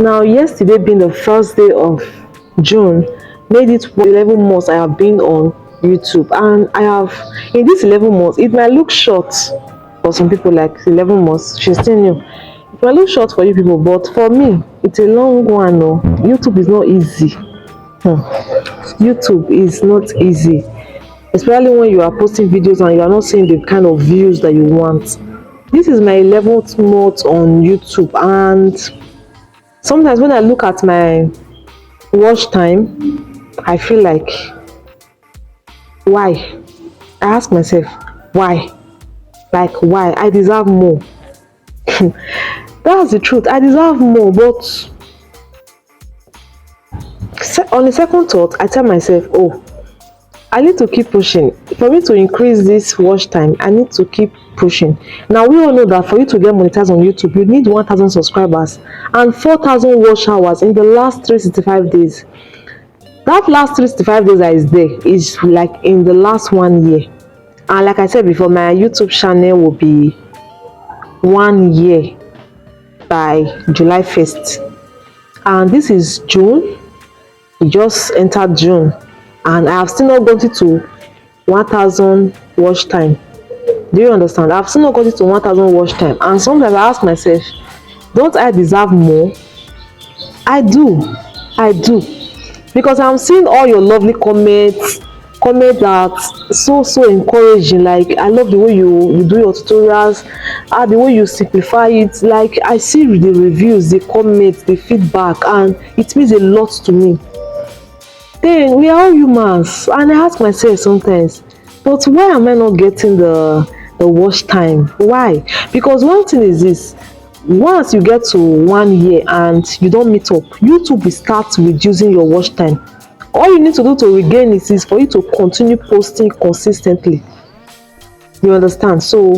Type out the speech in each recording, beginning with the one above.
Now, yesterday being the first day of June, made it 11 months I have been on YouTube, and I have, in this 11 months, it might look short for some people, like 11 months, she's still new. It might look short for you people, but for me, it's a long one. No, YouTube is not easy. YouTube is not easy, especially when you are posting videos and you are not seeing the kind of views that you want. This is my 11th month on YouTube, and sometimes when I look at my watch time, I feel like, why? I ask myself, why? Like, why? I deserve more. That's the truth. I deserve more, but on the second thought, I tell myself, oh, I need to keep pushing. For me to increase this watch time, I need to keep pushing. Now, we all know that for you to get monetized on YouTube, you need 1,000 subscribers and 4,000 watch hours in the last 365 days. That last 365 days that is there is like in the last 1 year. And like I said before, my YouTube channel will be 1 year by July 1st. And this is June. We just entered June, and I have still not gotten to 1,000 watch time. Do you understand? I've still not gotten to 1,000 watch time, and sometimes I ask myself, don't I deserve more? I do, because I'm seeing all your lovely comments that so encouraging. Like, I love the way you do your tutorials, the way you simplify it. Like, I see the reviews, the comments, the feedback, and it means a lot to me. Then we are all humans, and I ask myself sometimes, but why am I not getting the watch time? Why? Because one thing is this: once you get to 1 year and you don't meet up, YouTube will start reducing your watch time. All you need to do to regain it is for you to continue posting consistently. You understand? So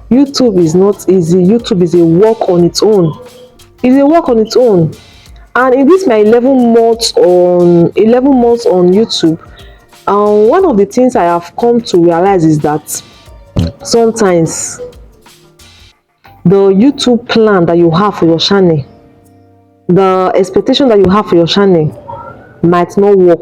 YouTube is not easy. YouTube is a work on its own. It's a work on its own. And in this my 11 months on YouTube, one of the things I have come to realize is that sometimes the YouTube plan that you have for your channel, the expectation that you have for your channel might not work.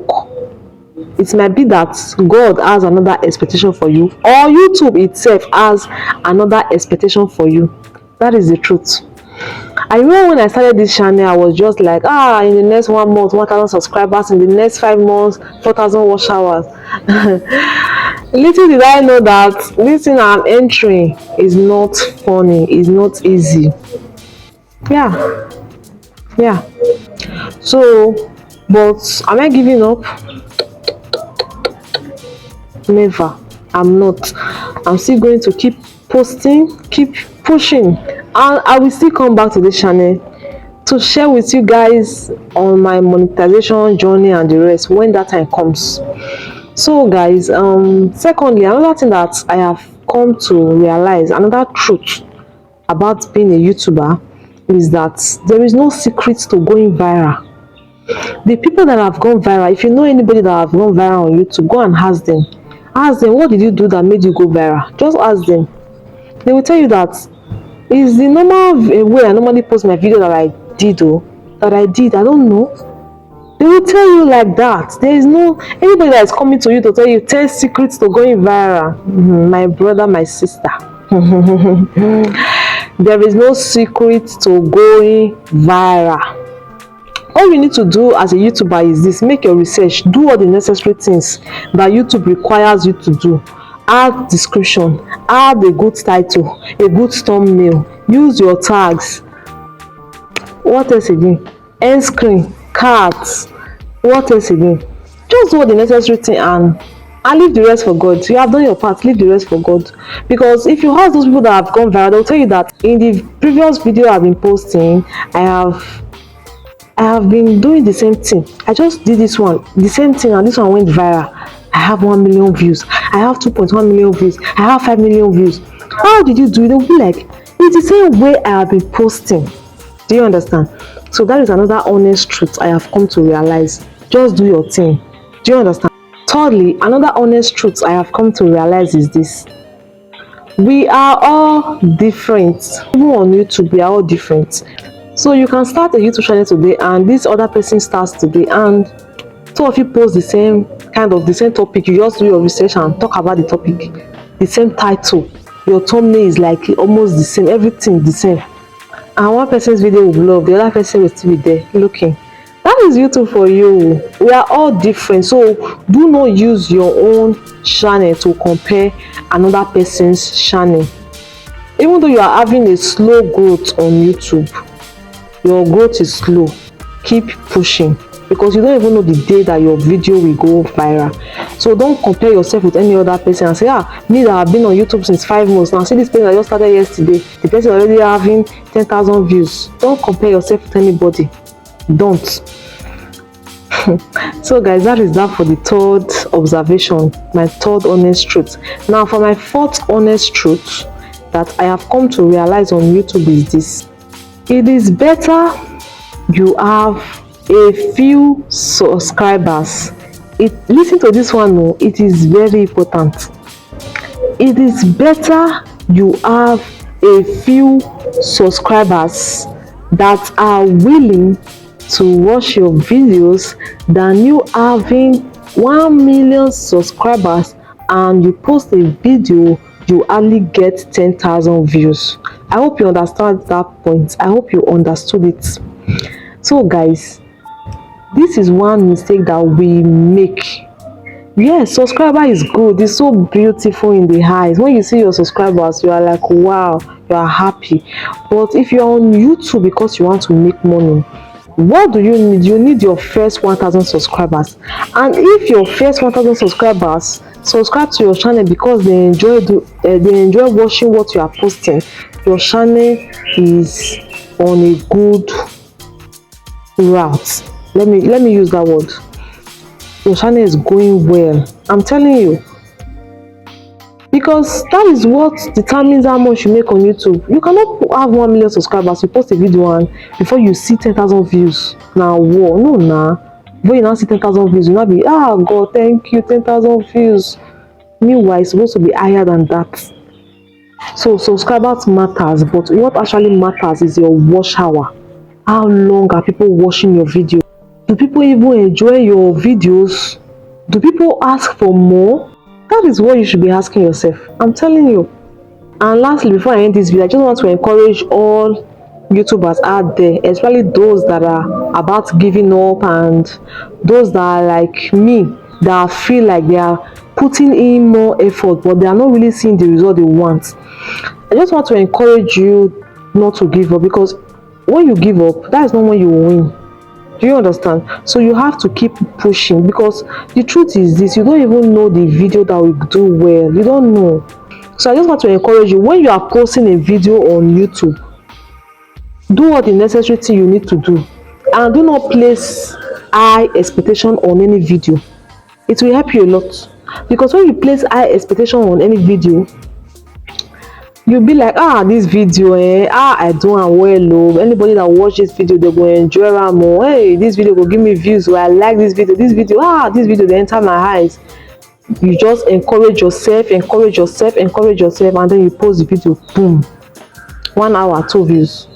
It might be that God has another expectation for you, or YouTube itself has another expectation for you. That is the truth. I remember when I started this channel, I was just like, in the next 1 month, 1,000 subscribers, in the next 5 months, 4,000 watch hours. Little did I know that this thing I'm entering is not funny, is not easy. Yeah. So, but am I giving up? Never. I'm not. I'm still going to keep posting, keep pushing, and I will still come back to this channel to share with you guys on my monetization journey and the rest when that time comes. So guys, secondly, another thing that I have come to realize, another truth about being a YouTuber, is that there is no secret to going viral. The people that have gone viral, if you know anybody that have gone viral on YouTube, go and ask them, what did you do that made you go viral? Just ask them. They will tell you that is the normal way I normally post my video that I did. I don't know. They will tell you like that. There is no anybody that is coming to you to tell you 10 secrets to going viral. My brother, my sister. There is no secret to going viral. All you need to do as a YouTuber is this: make your research, do all the necessary things that YouTube requires you to do. Add description, add a good title, a good thumbnail, use your tags. What else again? End screen, cards. What else again? Just do all the necessary thing and leave the rest for God. You have done your part, leave the rest for God. Because if you ask those people that have gone viral, they'll tell you that in the previous video I've been posting, I have been doing the same thing. I just did this one, the same thing, and this one went viral. I have 1 million views. I have 2.1 million views. I have 5 million views. How did you do it? They'll be like, it's the same way I have been posting. Do you understand? So that is another honest truth I have come to realize. Just do your thing. Do you understand? Thirdly, another honest truth I have come to realize is this: we are all different. Even on YouTube, we are all different. So you can start a YouTube channel today and this other person starts today, and two of you post the same topic. You just do your research and talk about the topic, the same title, your thumbnail is like almost the same, everything the same, and one person's video will blow up, the other person will still be there looking. That is YouTube for you. We are all different, so do not use your own channel to compare another person's channel. Even though you are having a slow growth on YouTube, your growth is slow, keep pushing, because you don't even know the day that your video will go viral. So don't compare yourself with any other person and say, me that have been on YouTube since 5 months now, see this person I just started yesterday, the person already having 10,000 views. Don't compare yourself with anybody. Don't. So guys, that is that for the third observation, my third honest truth. Now for my fourth honest truth that I have come to realize on YouTube is this: it is better you have a few subscribers. Listen to this one, no, it is very important. It is better you have a few subscribers that are willing to watch your videos than you having 1 million subscribers and you post a video, you only get 10,000 views. I hope you understand that point. I hope you understood it. So guys, this is one mistake that we make. Yes, subscriber is good, it's so beautiful in the eyes. When you see your subscribers, you are like, wow, you are happy. But if you're on YouTube because you want to make money, what do you need? You need your first 1,000 subscribers. And if your first 1,000 subscribers subscribe to your channel because they enjoy watching what you are posting, your channel is on a good route. Let me use that word. Your channel is going well, I'm telling you, because that is what determines how much you make on YouTube. You cannot have 1 million subscribers, you post a video and before you see 10,000 views. Now, whoa, no, nah. When you now see 10,000 views, you now be, God, thank you, 10,000 views. Meanwhile, it's supposed to be higher than that. So subscribers matters, but what actually matters is your watch hour. How long are people watching your video? Do people even enjoy your videos? Do people ask for more? That is what you should be asking yourself, I'm telling you. And lastly, before I end this video, I just want to encourage all YouTubers out there, especially those that are about giving up and those that are like me, that feel like they are putting in more effort but they are not really seeing the result they want. I just want to encourage you not to give up, because when you give up, that is not when you win. Do you understand? So you have to keep pushing, because the truth is this: you don't even know the video that will do well. You don't know. So I just want to encourage you, when you are posting a video on YouTube, do all the necessary thing you need to do, and do not place high expectation on any video. It will help you a lot, because when you place high expectation on any video, you'll be like, this video, I do am well, anybody that watch this video, they will enjoy am. Hey, this video will give me views, I like this video, this video they enter my eyes. You just encourage yourself, and then you post the video, boom, 1 hour 2 views,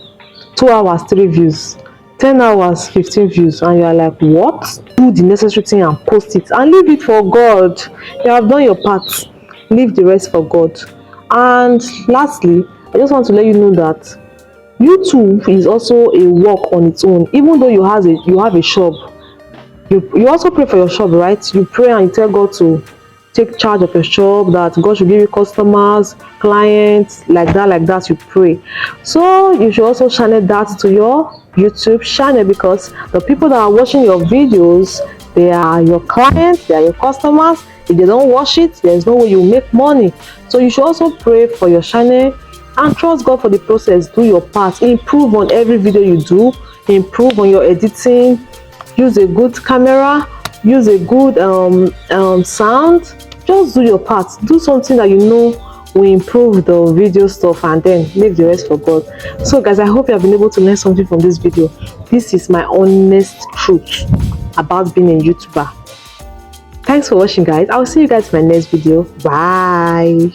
2 hours 3 views, 10 hours 15 views, and you are like, what? Do the necessary thing and post it and leave it for God. You have done your part, leave the rest for God. And lastly, I just want to let you know that YouTube is also a work on its own. Even though you have a shop, you also pray for your shop, right? You pray and you tell God to take charge of your shop, that God should give you customers, clients, like that you pray. So you should also channel that to your YouTube channel, because the people that are watching your videos, they are your clients, they are your customers. If they don't watch it, there's no way you make money. So you should also pray for your channel and trust God for the process. Do your part, improve on every video you do, improve on your editing, use a good camera, use a good sound. Just do your part, do something that you know will improve the video stuff, and then leave the rest for God. So guys, I hope you have been able to learn something from this video. This is my honest truth about being a YouTuber. Thanks for watching, guys. I'll see you guys in my next video. Bye.